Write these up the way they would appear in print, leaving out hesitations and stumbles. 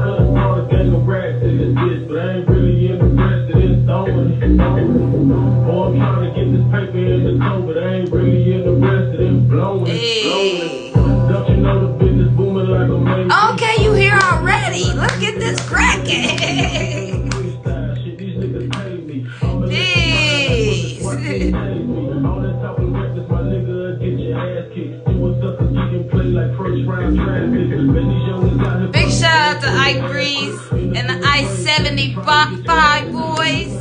could've brought a gang of rats in this bitch, but I ain't really interested in throwing it. Oh, I'm trying to get this paper in the toe, but I ain't really interested in blowing it. Don't you know the business booming like a man? Okay, you here already. Let's get this cracking. Jeez. Big shout out to Ike Breeze and the I-75 boys.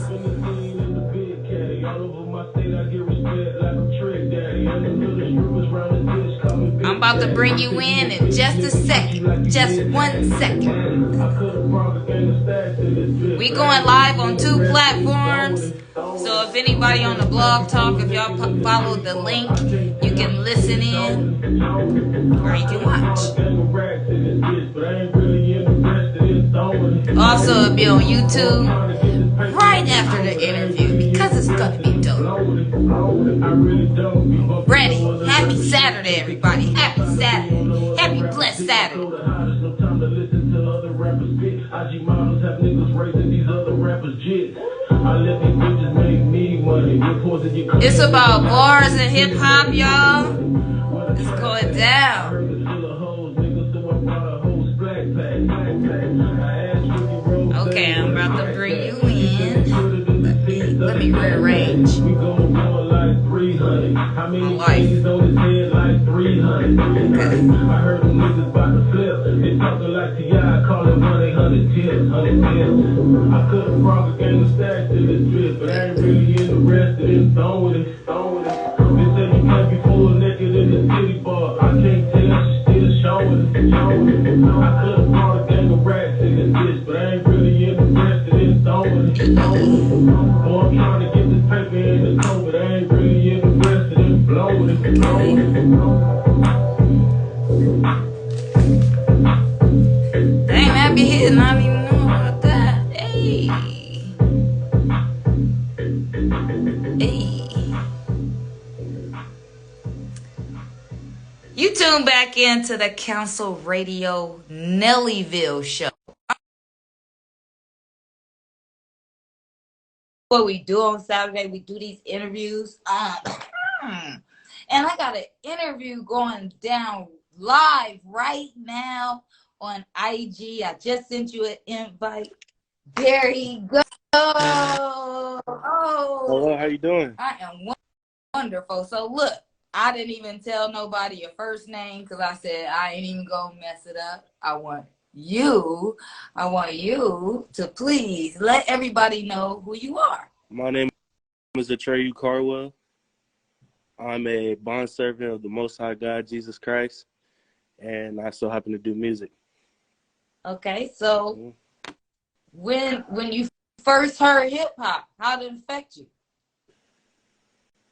I'm about to bring you in just a second. Just 1 second. We going live on 2 platforms. So if anybody on the blog talk, if y'all follow the link, you can listen in or you can watch. Also, it'll be on YouTube right after the interview because it's gonna be dope. Ready? Happy Saturday, everybody. Happy Saturday. Happy blessed Saturday. It's about bars and hip hop, y'all. It's going down. Okay, I'm about to bring you in. Let me rearrange my life. Okay. I could have brought a gang of stacks in this bitch, but I ain't really interested in throwing it. They say you can't be full naked in the city bar. I can't tell, she still showing it. I could have brought a gang of rats in this bitch, but I ain't really interested in throwing it. Oh, I'm trying to get this paper in the toe, but I ain't really interested in blowing it. Dang, that be hitting, I don't even know about that. Hey. You tune back into the Council Radio Nellyville show. What we do on Saturday, we do these interviews. And I got an interview going down live right now on IG. I just sent you an invite. There you go. Oh, hello, how you doing? I am wonderful. So look, I didn't even tell nobody your first name because I said I ain't even gonna mess it up. I want you to please let everybody know who you are. My name is Atreyu Carwell. I'm a bondservant of the Most High God, Jesus Christ, and I so happen to do music. Okay, so when you first heard hip hop, how did it affect you?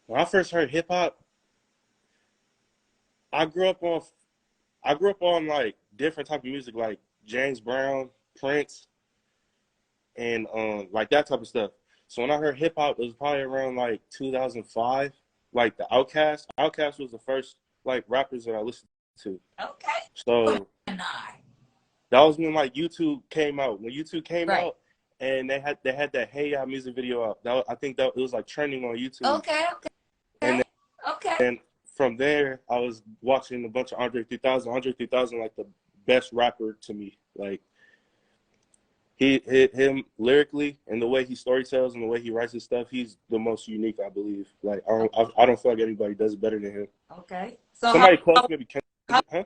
When I first heard hip hop, I grew up on like different type of music, like James Brown, Prince, and like that type of stuff. So when I heard hip hop, it was probably around like 2005. Like the Outkast. Outkast was the first like rappers that I listened to. Okay. So that was when like YouTube came out. When YouTube came out, and they had that Hey Ya music video out. I think that it was like trending on YouTube. Okay. And then from there, I was watching a bunch of Andre 3000. Andre 3000, like the best rapper to me. Like him lyrically and the way he storytells and the way he writes his stuff, he's the most unique, I believe. Like I don't feel like anybody does it better than him. Okay. So somebody close, maybe. How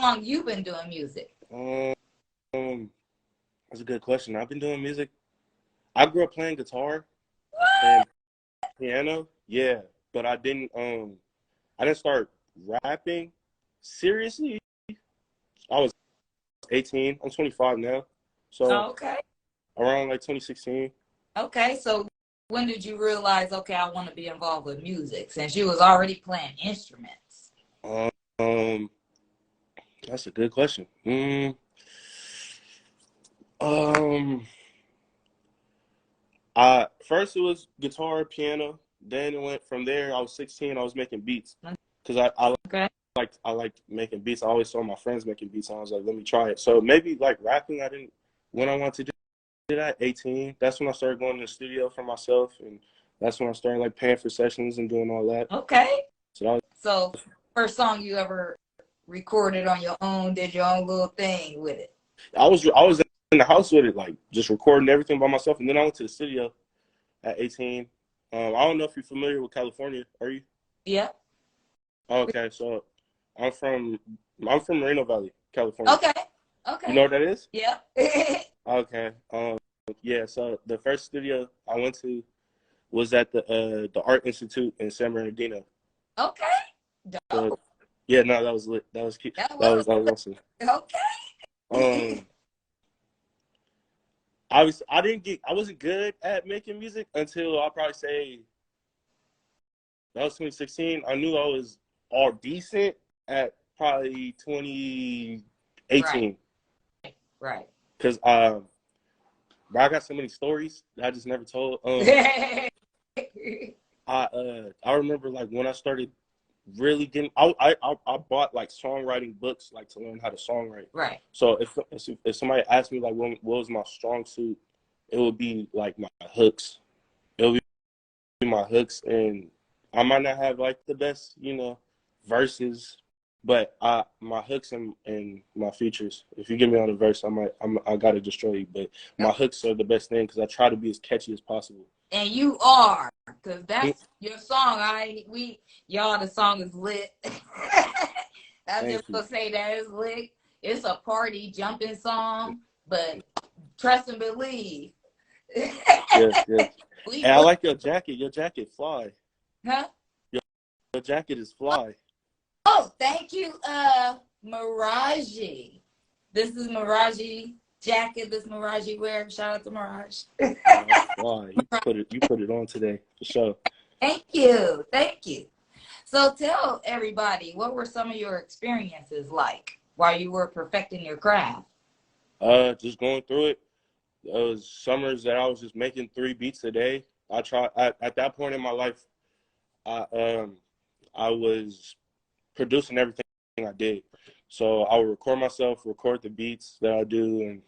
long you been doing music? That's a good question. I've been doing music. I grew up playing guitar and piano. Yeah, but I didn't start rapping seriously. I was 18. I'm 25 now. So around like 2016. Okay, so when did you realize, okay, I want to be involved with music, since you was already playing instruments? That's a good question. First it was guitar, piano. Then it went from there. I was 16. I was making beats because I I like making beats. I always saw my friends making beats, and I was like, let me try it. So maybe like rapping, I didn't when I wanted to do that 18. That's when I started going to the studio for myself, and that's when I started like paying for sessions and doing all that. Okay. So first song you ever recorded on your own, did your own little thing with it? I was in the house with it, like just recording everything by myself, and then I went to the studio at 18. I don't know if you're familiar with California. Are you? Yeah. Okay, so I'm from Moreno Valley, California. Okay. You know what that is? Yeah. Okay. Yeah. So the first studio I went to was at the Art Institute in San Bernardino. Okay. So, yeah, no, that was lit. That was cute. That was awesome. Okay. I wasn't good at making music until I'll probably say that was 2016. I knew I was all decent at probably 2018. Right. Because I got so many stories that I just never told. I remember like when I started really getting, I bought like songwriting books like to learn how to songwrite. Right. So if somebody asked me like what was my strong suit, it would be like my hooks. It would be my hooks, and I might not have like the best, verses, but my hooks and my features. If you get me on a verse, I gotta destroy you. But my hooks are the best thing because I try to be as catchy as possible. And you are, because that's your song. Y'all, the song is lit. I just gonna say that it's lit. It's a party jumping song, but trust and believe. Yes. And I like your jacket. Your jacket fly. Huh? Your jacket is fly. Oh, thank you, Miraji. This is Miraji jacket. This Miraji wear. Shout out to Mirage. Wow, you put it on today for sure. Thank you. So tell everybody, what were some of your experiences like while you were perfecting your craft? Just going through it. It was summers that I was just making 3 beats a day. At that point in my life, I was producing everything I did. So I would record myself, record the beats that I do, and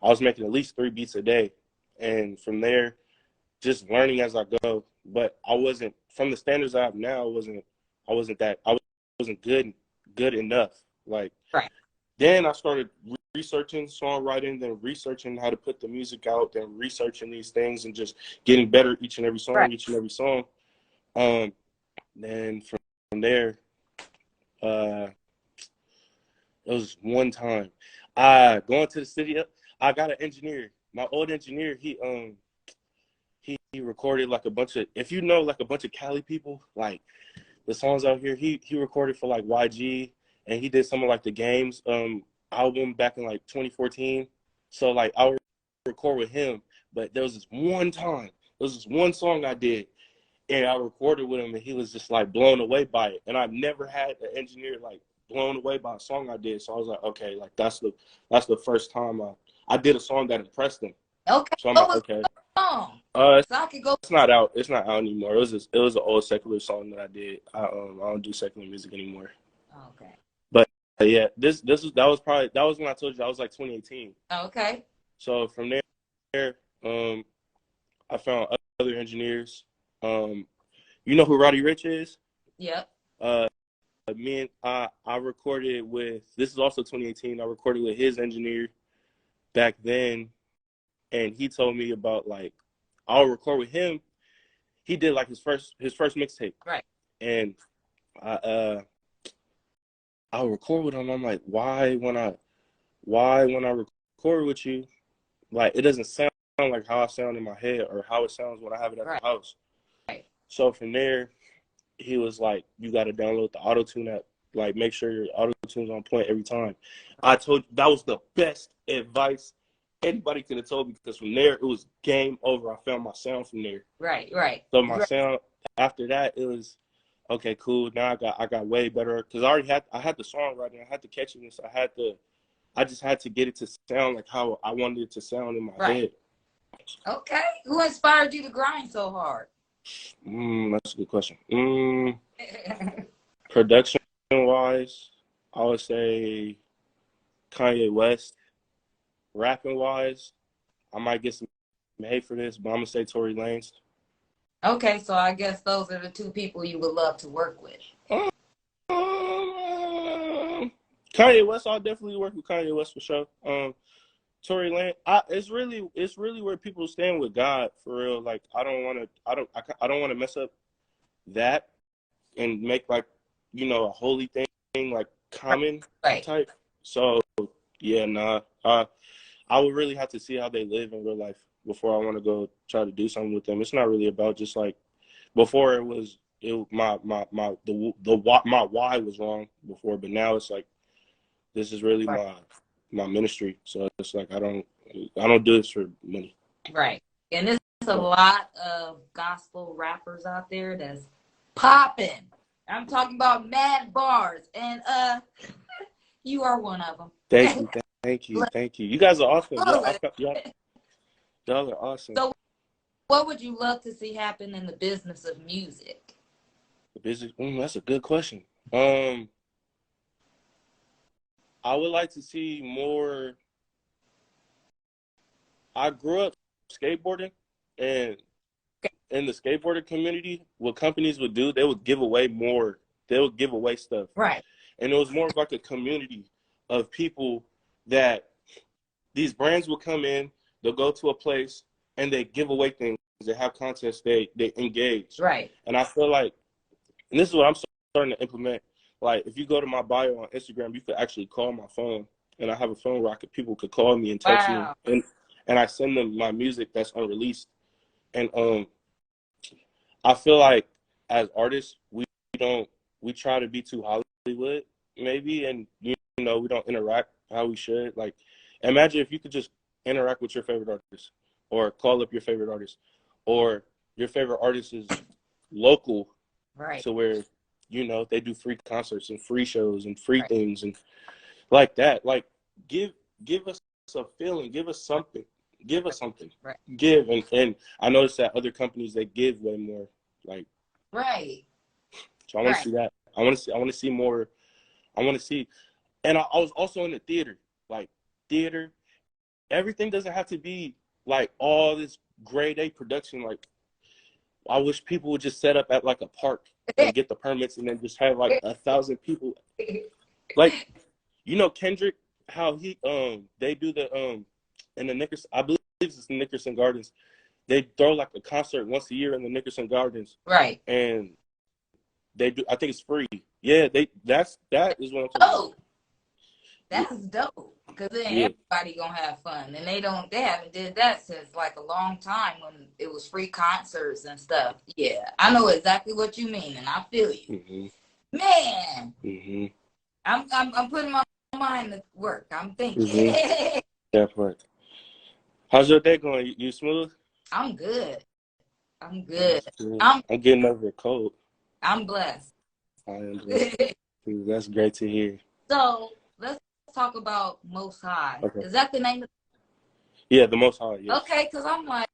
I was making at least 3 beats a day. And from there, just learning as I go. But I wasn't, from the standards I have now, I wasn't good enough. Like, right. Then I started researching songwriting, then researching how to put the music out, then researching these things and just getting better each and every song, Then from there, it was one time going to the studio. I got an engineer. My old engineer, he recorded like a bunch of, if you know, like a bunch of Cali people, like the songs out here. He recorded for like YG, and he did some of like the Games album back in like 2014. So like I would record with him, but there was this one song I did, and I recorded with him, and he was just like blown away by it. And I've never had an engineer like blown away by a song I did. So I was like, okay, like that's the first time I did a song that impressed him. Okay. So I'm like, okay. It's not out. It's not out anymore. It was an old secular song that I did. I don't do secular music anymore. Okay. But yeah, that was when I told you I was like 2018. Okay. So from there, I found other engineers. You know who Roddy Ricch is? Yep. I recorded with, this is also 2018. I recorded with his engineer back then, and he told me about like I'll record with him. He did like his first mixtape, right? And I'll record with him. I'm like, why when I record with you, like it doesn't sound like how I sound in my head or how it sounds when I have it at the house. Right. So from there, he was like, you got to download the auto-tune app. Like, make sure your auto-tune's on point every time. I told you that was the best advice anybody could have told me, because from there, it was game over. I found my sound from there. Right. So my sound, after that, it was, okay, cool. Now I got way better, because I had the songwriting. I had the catchiness. I just had to get it to sound like how I wanted it to sound in my head. Okay. Who inspired you to grind so hard? That's a good question. Production wise, I would say Kanye West. Rapping wise, I might get some hate for this, but I'm gonna say Tory Lanez. Okay, so I guess those are the two people you would love to work with. Kanye West, I'll definitely work with Kanye West for sure. Tory Lanez, it's really where people stand with God for real. Like I don't want to mess up that and make like a holy thing like common Right. type. So yeah, nah. I would really have to see how they live in real life before I want to go try to do something with them. It's not really about just like before my why was wrong before, but now it's like this is really my ministry. So it's like I don't do this for money. Right. And there's a lot of gospel rappers out there that's popping. I'm talking about mad bars, and you are one of them. Thank you. You guys are awesome. Y'all are awesome. So, what would you love to see happen in the business of music? The business? That's a good question. I would like to see more. I grew up skateboarding, and in the skateboarding community, what companies would do, they would give away more. They would give away stuff. Right. And it was more of like a community of people that these brands will come in, they'll go to a place, and they give away things. They have contests, they engage. Right. And I feel like, and this is what I'm starting to implement. Like, if you go to my bio on Instagram, you could actually call my phone. And I have a phone where people could call me and text me. And I send them my music that's unreleased. And I feel like as artists, we try to be too Hollywood, maybe, and we don't interact how we should. Like, imagine if you could just interact with your favorite artist, or call up your favorite artist, or your favorite artist is local, right? To where they do free concerts and free shows and free things and like that. Like, give us a feeling, give us something. Right. Give and I noticed that other companies, they give way more. Like, right. So I want to see that. I want to see more. I want to see, and I was also in the theater. Like, theater, everything doesn't have to be like all this grade A production. Like, I wish people would just set up at like a park and get the permits, and then just have like 1,000 people. Like, Kendrick, how he they do the in the Nickerson, I believe it's the Nickerson Gardens. They throw like a concert once a year in the Nickerson Gardens. Right. And they do. I think it's free. Yeah, that is what I'm talking about. That's dope. Because then everybody gonna have fun, and they haven't did that since like a long time when it was free concerts and stuff. Yeah, I know exactly what you mean, and I feel you, man. I'm putting my mind to work. I'm thinking. That part. How's your day going? You smooth? I'm good. I'm getting over a cold. I'm blessed. I am blessed. That's great to hear. So let's talk about Most High. Okay. Is that the name of Yeah, the Most High, yes. Okay, because I'm like,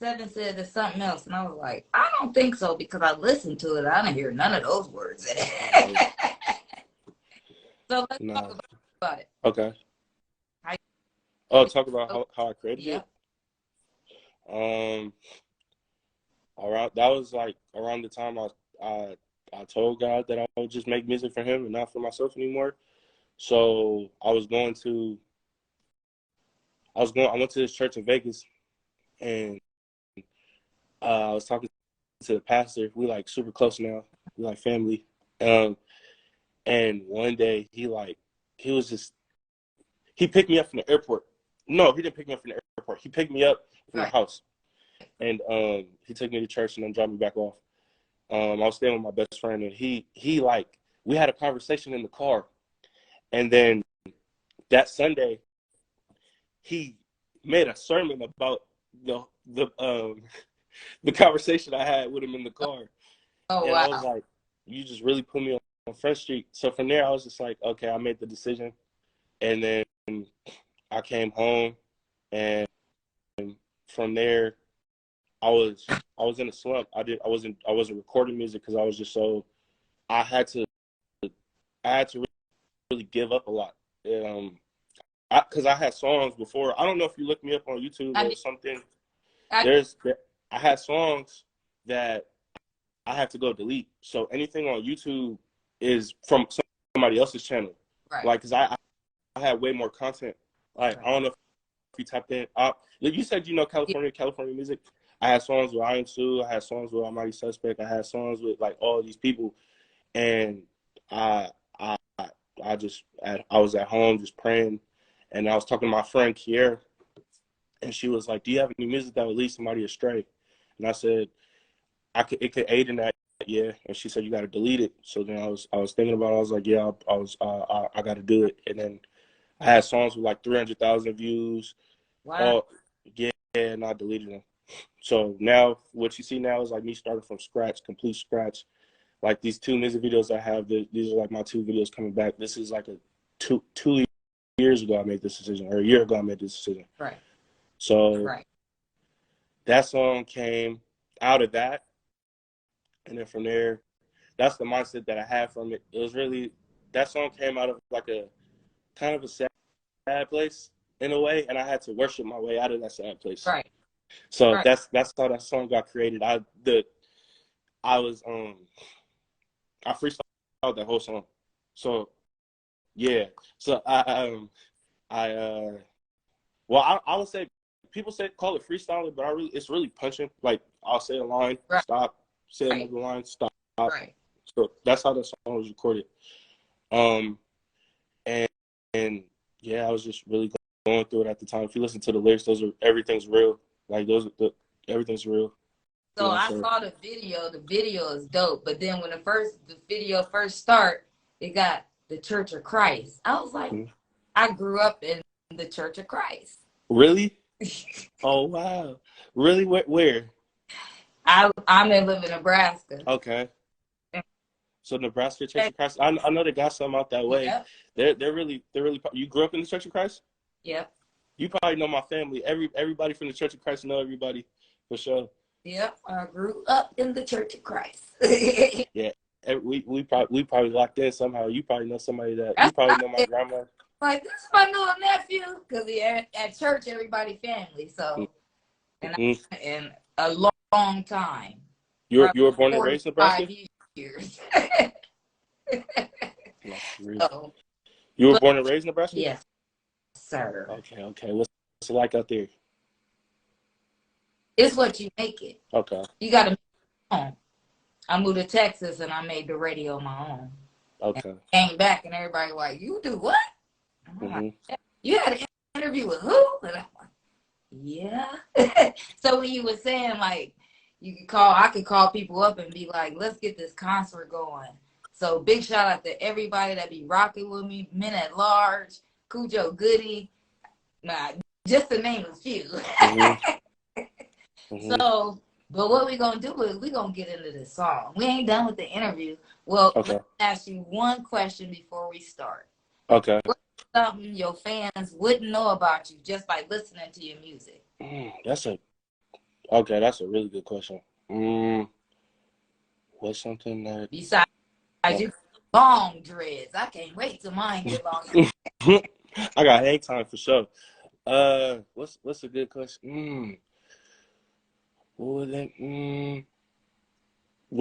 Seven said there's something else, and I was like, I don't think so, because I listened to it. I didn't hear none of those words in it. So let's talk about it. Okay. Talk about how I created it? That was like around the time I told God that I would just make music for him and not for myself anymore. So I went to this church in Vegas, and I was talking to the pastor. We like super close now. We like family. And one day he picked me up from the airport. No, he didn't pick me up from the airport. He picked me up from the house. And he took me to church and then dropped me back off. I was staying with my best friend, and he we had a conversation in the car. And then that Sunday, he made a sermon about the conversation I had with him in the car. Oh, and wow. I was like, you just really put me on Front Street. So from there, I was just like, okay, I made the decision. And then I came home, and from there, I was in a slump. I wasn't recording music because I was just so I had to really give up a lot. Because I had songs before. I don't know if you look me up on YouTube or something. I had songs that I had to go delete. So anything on YouTube is from somebody else's channel. Right. Like, because I had way more content. Like, right. I don't know if you tapped in. You said you know California music. I had songs with Iron Sue. I had songs with Almighty Suspect. I had songs with like all these people, and I was at home just praying, and I was talking to my friend Kiera, and she was like, "Do you have any music that would lead somebody astray?" And I said, it could aid in that, yeah. And she said, "You got to delete it." So then I was thinking about it. I was like, "Yeah, I got to do it." And then I had songs with like 300,000 views. Wow. And I deleted them. So now what you see now is like me starting from scratch, complete scratch. Like these 2 music videos I have, these are like my 2 videos coming back. This is like a two years ago I made this decision, or a year ago I made this decision. Right. So that song came out of that. And then from there, that's the mindset that I had from it. It was really, that song came out of like a kind of a sad place in a way, and I had to worship my way out of that sad place. Right. So that's how that song got created. I freestyled that whole song. So yeah. So I would say people call it freestyling, but it's really punching. Like I'll say a line, stop, say another line, stop. Right. So that's how the song was recorded. And yeah, I was just really going through it at the time. If you listen to the lyrics, everything's real. Like everything's real. So I saw the video. The video is dope. But then when the video first start, it got the Church of Christ. I was like, I grew up in the Church of Christ. Really? Oh wow. Really? Where? I live in Nebraska. Okay. So Nebraska Church of Christ. I know they got some out that way. Yep. They're really. You grew up in the Church of Christ? Yep. You probably know my family. Everybody from the Church of Christ know everybody for sure. Yep, I grew up in the Church of Christ. Yeah, we probably locked in somehow. You probably know somebody that you probably know my grandma. Like, this is my little nephew, because at church everybody family. So, and a long time. You were born and raised in Nebraska? 5 years. So, you were born and raised in Nebraska? Yes, sir. Okay. What's it like out there? It's what you make it. Okay. You got to make it home. I moved to Texas and I made the radio on my own. Okay. And came back and everybody like, you do what? Like, you had an interview with who? And I'm like, yeah. So when you were saying like, I could call people up and be like, let's get this concert going. So big shout out to everybody that be rocking with me, Men at Large, Cujo Goody, just to name a few. So, but what we gonna do is we gonna get into the song. We ain't done with the interview. Well, Let me ask you one question before we start. Okay. What's something your fans wouldn't know about you just by listening to your music? That's a really good question. What's something that besides you long dreads? I can't wait till mine get long. I got hang time for sure. What's a good question? We'll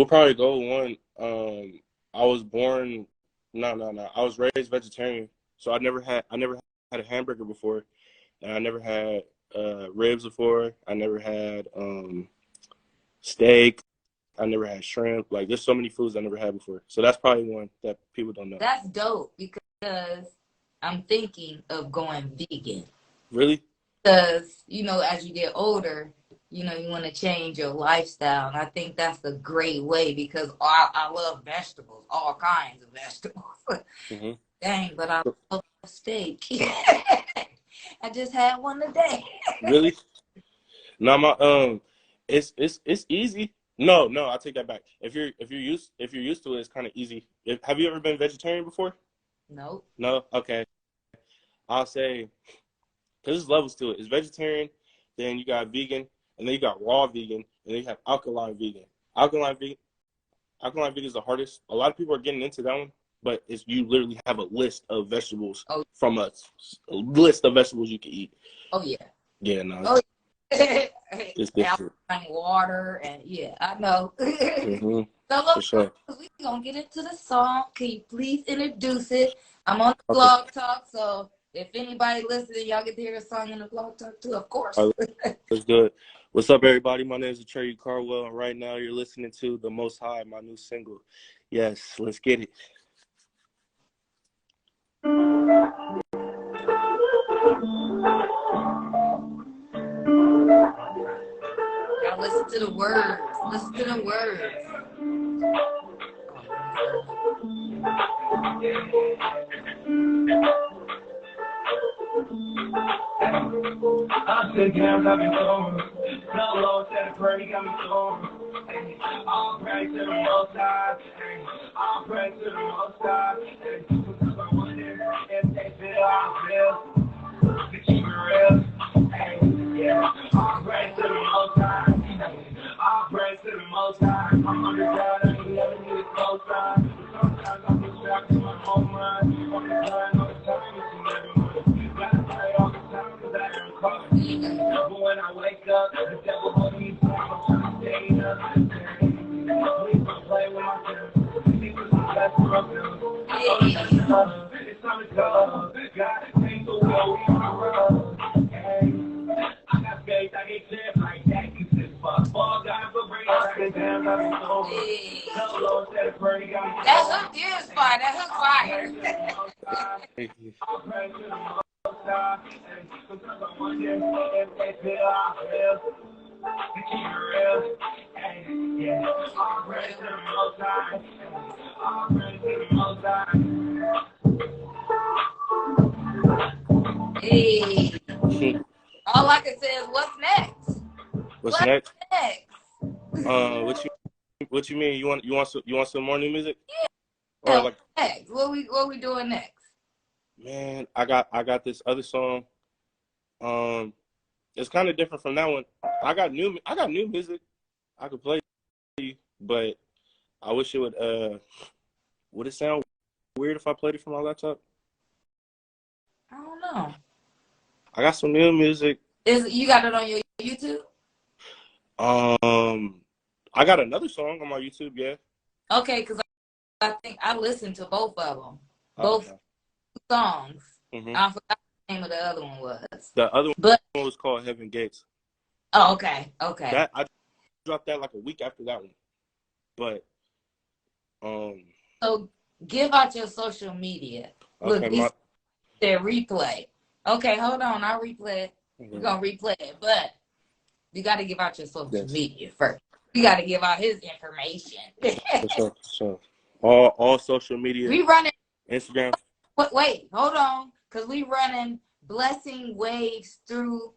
probably go one. I was born. No. I was raised vegetarian, so I never had a hamburger before, and I never had ribs before. I never had steak. I never had shrimp. Like, there's so many foods I never had before. So that's probably one that people don't know. That's dope because I'm thinking of going vegan. Really? Because as you get older, you want to change your lifestyle. And I think that's a great way because I love vegetables, all kinds of vegetables. Dang, but I love steak. I just had one today. Really? No, it's easy. No, I take that back. If you're used to it, it's kind of easy. Have you ever been vegetarian before? No. No? Okay. I'll say, because there's levels to it. It's vegetarian, then you got vegan, and then you got raw vegan, and then you have alkaline vegan. Alkaline vegan, Alkaline Vegan is the hardest. A lot of people are getting into that one, but it's you literally have a list of vegetables from a list of vegetables you can eat. Oh yeah. Yeah, no. Oh, it's different. Water and yeah, I know. Mm-hmm. So look, for sure. We're gonna get into the song. Can you please introduce it? I'm on the Blog Talk, so if anybody listening, y'all get to hear the song in the Blog Talk too, of course. Let's do it. What's up, everybody? My name is Cherry Carwell, and right now you're listening to The Most High, my new single. Yes, let's get it. Y'all listen to the words. Listen to the words. I said, damn, I've been going. Solo said a prayer, he got me going. All praise to the Most High. All praise to the Most High. Because I wonder if they feel how I feel. To keep it real. Yeah. All praise to the Most High. All praise to the Most High. I'm under God, I ain't never need a close eye. Sometimes I'm distracted to my own mind. On the time, all the time, it's in every morning. Gotta pray all the time, because I am caught. But when I wake up, the devil hold me down. I'm trying to stay up. Please don't play with my friends. These are some best problems. It's time to go. God, take the wheel, we on the road. I got faith, I get clear like that. Cause it's fuck. All God for bring us to damn, I've been over. Solo said a prayer, he got me. That hook is fire. That hook fire. Thank you. All praise to the Most High. Sometimes I wonder if they feel how I feel. To keep it real. Yeah. All praise to the Most High. All praise to the Most High. Hey. All I can say is, what's next? What's next? Next? What you mean? You want some more new music? Yeah. Or like next? What we doing next? Man, I got this other song. It's kind of different from that one. I got new music I could play you, but I wish it would it sound weird if I played it from my laptop? I don't know. I got some new music. You got it on your YouTube? I got another song on my YouTube, yeah. Okay, because I think I listened to both of them. Both songs. Mm-hmm. I forgot the name of the other one was. The other one was called Heaven Gates. Oh, okay. Okay. That I dropped that like a week after that one. But so give out your social media. Okay, Look, their replay. Okay, hold on. I'll replay it. We're gonna replay it, but you gotta give out your social media first. You gotta give out his information. For sure. All social media. We running Instagram. Wait, hold on. Cause we running blessing waves through.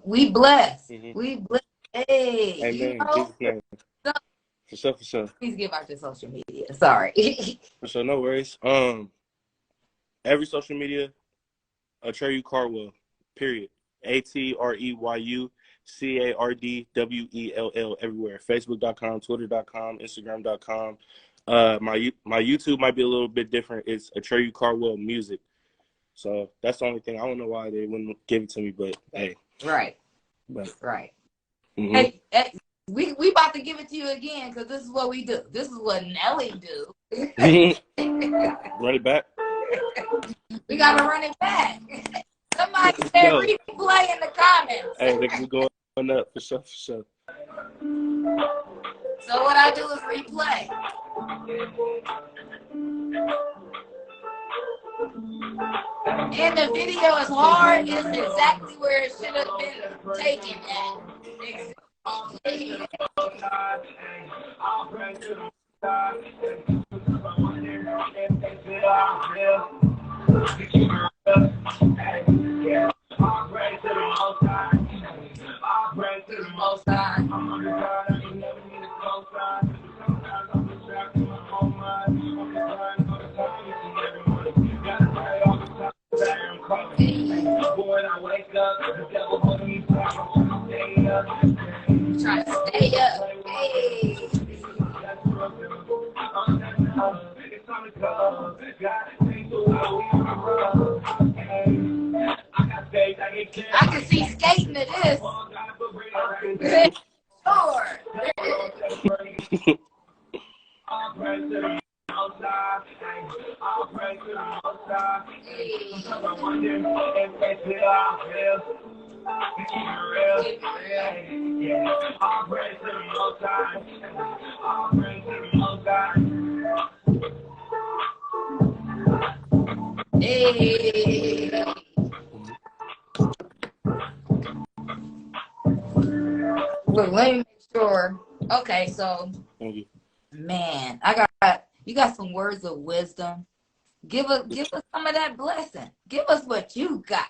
We bless. Mm-hmm. We bless. Hey, Amen. you know? For sure. Please give out your social media. Sorry. For sure, no worries. Every social media, Atreyu Carwell, period. ATREYUCARDWELL everywhere. Facebook.com, Twitter.com, Instagram.com. My YouTube might be a little bit different. It's Atreyu Carwell Music. So that's the only thing. I don't know why they wouldn't give it to me, but hey. Right. But, right. Mm-hmm. Hey, we about to give it to you again because this is what we do. This is what Nelly do. Run it back. We gotta run it back. Somebody said replay in the comments. Hey, they can go up for sure. So what I do is replay. And the video is hard. It's exactly where it should have been taken at. Trying to stay up. Hey. I can see skating to this. Sure. Hey. Look, let me make sure. Okay, so man, you got some words of wisdom. Give us some of that blessing. Give us what you got.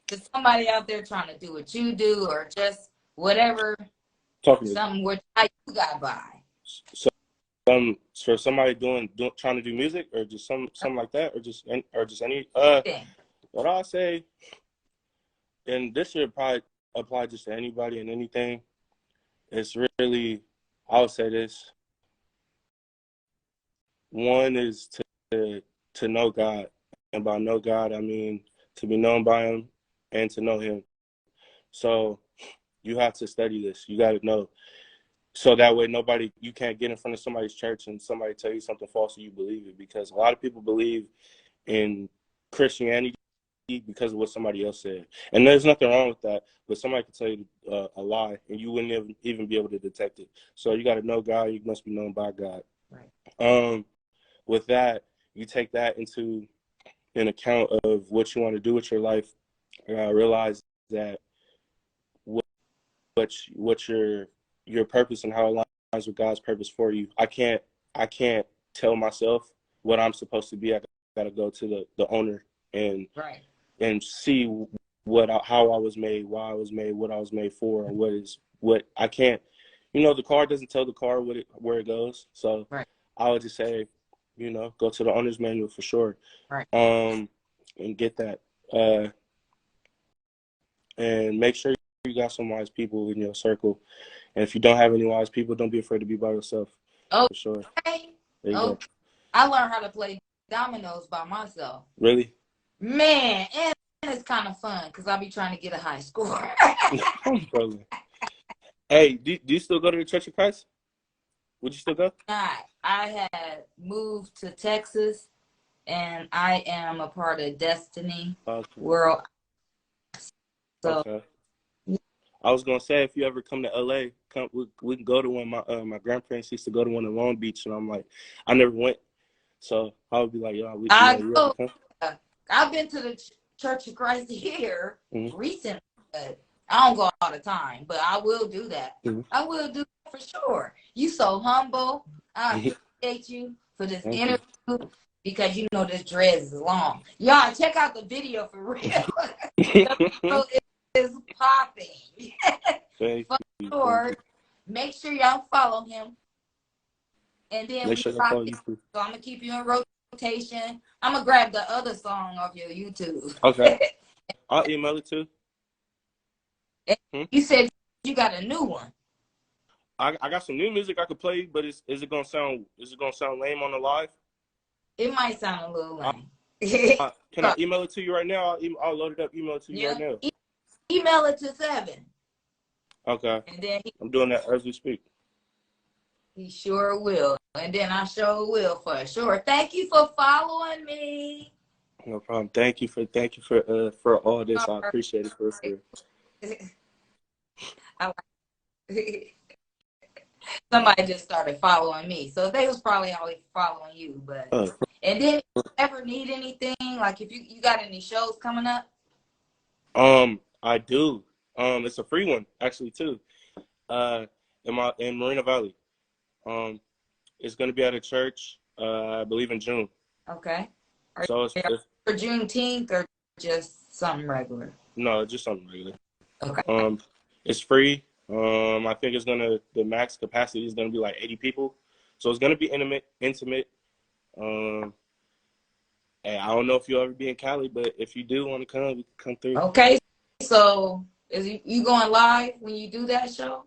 There's somebody out there trying to do what you do, or just whatever. Something where you got by. So, for somebody trying to do music, or just something like that, or just any. What I'll say, and this should probably apply just to anybody and anything. It's really, I would say this. One is to know God, and by know God, I mean to be known by Him and to know Him. So you have to study this. You got to know, so that way you can't get in front of somebody's church and somebody tell you something false and you believe it, because a lot of people believe in Christianity because of what somebody else said, and there's nothing wrong with that. But somebody could tell you a lie, and you wouldn't even be able to detect it. So you got to know God. You must be known by God. Right. With that, you take that into an account of what you want to do with your life. Realize that what your purpose and how it aligns with God's purpose for you. I can't tell myself what I'm supposed to be. I got to go to the owner and right. And see how I was made, why I was made, what I was made for, and what I can't. The car doesn't tell the car where it goes. So right. I would just say, go to the owner's manual for sure. Right. And get that. And make sure you got some wise people in your circle. And if you don't have any wise people, don't be afraid to be by yourself. Oh, for sure. Okay. There you go. I learned how to play dominoes by myself. Really? Man, and it's kind of fun because I'll be trying to get a high score. Hey, do you still go to the Church of Christ? Would you still go? I had moved to Texas, and I am a part of Destiny World. So, okay. I was gonna say, if you ever come to LA, we can go to one. My grandparents used to go to one in Long Beach, and I'm like, I never went, so I would be like, yo, I've been to the Church of Christ here recently, but I don't go all the time, but I will do that. I will do that for sure. You so humble. I appreciate you for this interview because this dreads is long. Y'all check out the video for real. The video is popping. For sure. Make sure y'all follow him. And then so I'm gonna keep you in rotation. I'm gonna grab the other song off your YouTube. Okay. I'll email it too. You said you got a new one. I got some new music I could play, but is it gonna sound lame on the live? It might sound a little lame. Can I email it to you right now? I'll load it up, email it to you right now. Email it to 7. Okay. And then I'm doing that as we speak. He sure will. And then I sure will for sure. Thank you for following me. No problem. Thank you for all this. I appreciate it for sure. Somebody just started following me, so they was probably always following you. But and then if you ever need anything, like if you got any shows coming up? I do. It's a free one actually too. In Moreno Valley. It's gonna be at a church. I believe in June. Okay. So it's for Juneteenth or just something regular? No, just something regular. Okay. It's free. I think the max capacity is gonna be like 80 people. So it's gonna be intimate. And I don't know if you'll ever be in Cali, but if you do want to come through. Okay. So is you going live when you do that show?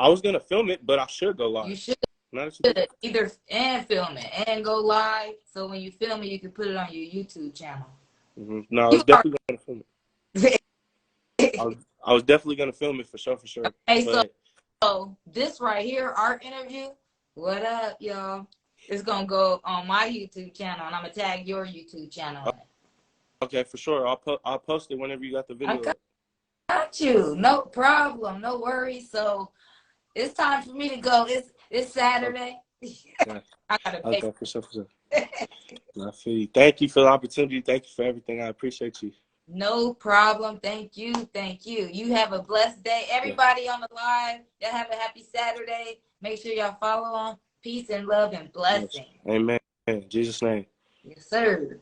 I was gonna film it, but I should go live. You should Not either and film it and go live. So when you film it, you can put it on your YouTube channel. No, I was definitely gonna film it. I was definitely gonna film it for sure. Okay, so this right here, our interview. What up, y'all? It's gonna go on my YouTube channel, and I'm gonna tag your YouTube channel. Okay, for sure. I'll post it whenever you got the video. I got you. No problem. No worries. So it's time for me to go. It's Saturday. Yeah. I gotta pay. Okay, for sure. I feel you. Thank you for the opportunity. Thank you for everything. I appreciate you. No problem. Thank you. You have a blessed day. Everybody on the live, y'all have a happy Saturday. Make sure y'all follow on. Peace and love and blessing. Amen. In Jesus' name. Yes, sir.